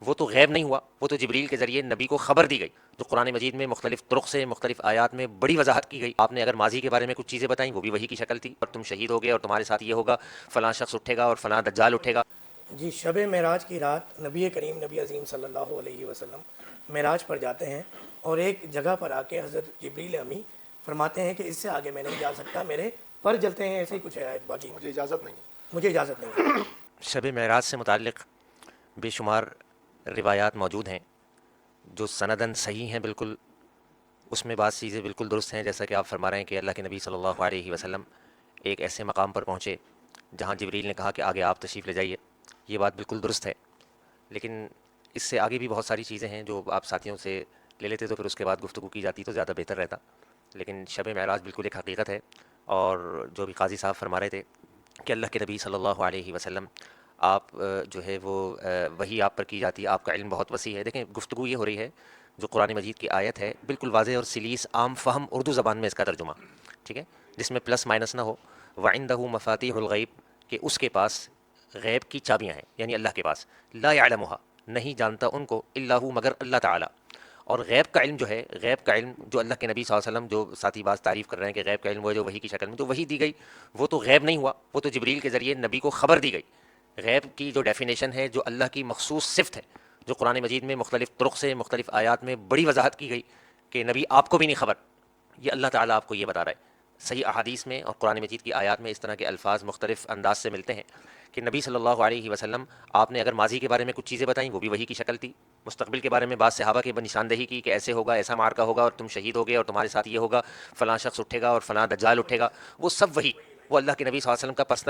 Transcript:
وہ تو غیب نہیں ہوا، وہ تو جبریل کے ذریعے نبی کو خبر دی گئی، جو قرآن مجید میں مختلف طرق سے مختلف آیات میں بڑی وضاحت کی گئی۔ آپ نے اگر ماضی کے بارے میں کچھ چیزیں بتائیں وہ بھی وہی کی شکل تھی، اور تم شہید ہوگے اور تمہارے ساتھ یہ ہوگا، فلاں شخص اٹھے گا اور فلاں دجال اٹھے گا۔ جی، شب معراج کی رات نبی کریم نبی عظیم صلی اللہ علیہ وسلم معراج پر جاتے ہیں، اور ایک جگہ پر آ کے حضرت جبریل امی فرماتے ہیں کہ اس سے آگے میں نہیں جا سکتا، میرے پر جلتے ہیں، ایسے ہی کچھ ہے باقی مجھے اجازت نہیں۔ مجھے اجازت نہیں ہے۔ شب معراج سے متعلق بے شمار روایات موجود ہیں جو سندن صحیح ہیں بالکل، اس میں بعض چیزیں بالکل درست ہیں، جیسا کہ آپ فرما رہے ہیں کہ اللہ کے نبی صلی اللہ علیہ وسلم ایک ایسے مقام پر پہنچے جہاں جبریل نے کہا کہ آگے آپ تشریف لے جائیے، یہ بات بالکل درست ہے۔ لیکن اس سے آگے بھی بہت ساری چیزیں ہیں جو آپ ساتھیوں سے لے لیتے تو پھر اس کے بعد گفتگو کی جاتی تو زیادہ بہتر رہتا، لیکن شب معراج بالکل ایک حقیقت ہے، اور جو بھی قاضی صاحب فرما رہے تھے کہ اللہ کے نبی صلی اللہ علیہ وسلم آپ جو ہے وہ وہی آپ پر کی جاتی ہے، آپ کا علم بہت وسیع ہے۔ دیکھیں گفتگو یہ ہو رہی ہے، جو قرآن مجید کی آیت ہے بالکل واضح اور سلیس عام فہم اردو زبان میں اس کا ترجمہ، ٹھیک ہے، جس میں پلس مائنس نہ ہو۔ وَعِندَهُ مَفَاتِيحُ الْغَيْبِ، کہ اس کے پاس غیب کی چابیاں ہیں، یعنی اللہ کے پاس، لا يعلمها، نہیں جانتا ان کو، الا هو، مگر اللہ تعالی۔ اور غیب کا علم جو ہے، غیب کا علم جو اللہ کے نبی صلی اللہ علیہ وسلم، جو ساتھی باز تعریف کر رہے ہیں کہ غیب کا علم وہ جو وحی کی شکل میں، تو وحی دی گئی، وہ تو غیب نہیں ہوا، وہ تو جبریل کے ذریعے نبی کو خبر دی گئی۔ غیب کی جو ڈیفینیشن ہے، جو اللہ کی مخصوص صفت ہے، جو قرآن مجید میں مختلف طرق سے مختلف آیات میں بڑی وضاحت کی گئی کہ نبی آپ کو بھی نہیں خبر، یہ اللہ تعالیٰ آپ کو یہ بتا رہا ہے۔ صحیح احادیث میں اور قرآن مجید کی آیات میں اس طرح کے الفاظ مختلف انداز سے ملتے ہیں کہ نبی صلی اللہ علیہ وسلم، آپ نے اگر ماضی کے بارے میں کچھ چیزیں بتائیں وہ بھی وہی کی شکل تھی، مستقبل کے بارے میں بعض صحابہ کی نشاندہی کی کہ ایسے ہوگا، ایسا معرکہ ہوگا اور تم شہید ہوگے اور تمہارے ساتھ یہ ہوگا، فلاں شخص اٹھے گا اور فلاں دجال اٹھے گا، وہ سب وہی، وہ اللہ کے نبی صلی اللہ علیہ وسلم کا پرسنل